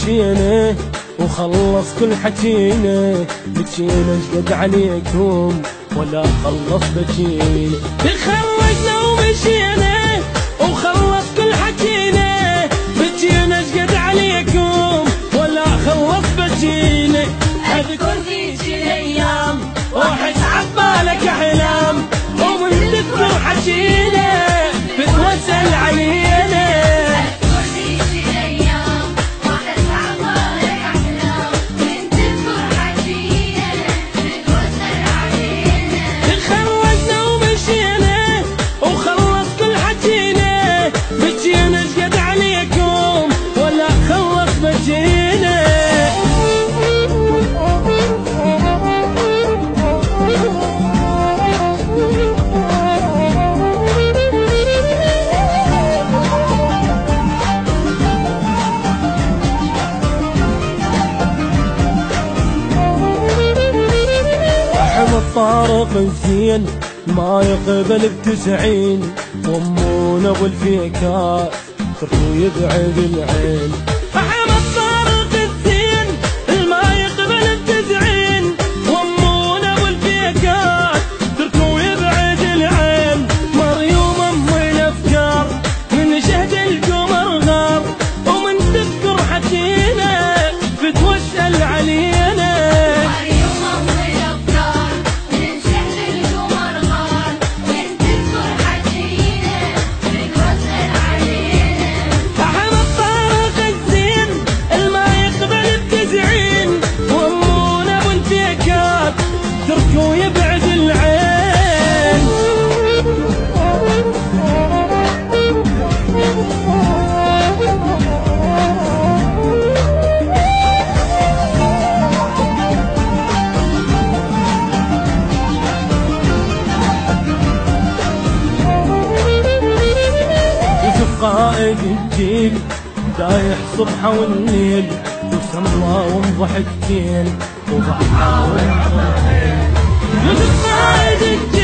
مشينا وخلص كل حكينا، بكينا شقد عليكم ولا خلص بكينا. تخرجنا ومشينا وخلص كل حكينا، بكينا شقد عليكم ولا خلص بكينا. اذكر ذيك الايام واحس عبالك احلام، ومن تذكر حكينا بتوسل علينا. طارق الزين ما يقبل ب90، وامونا ابو الفيكات تركو يبعد العين. احمد طارق الزين ما يقبل ب90، وامونا ابو الفيكات تركو يبعد العين. مريوم ام الافكار من شهد القمر غار، ومن تذكر حكينا بتوسل علينا. تركوا يبعد العين. يوسف قائد الجيل دايح صبحه والليل، وسمرة ومضحكتين وضحى وانطرحين. يوسف قائد الجيل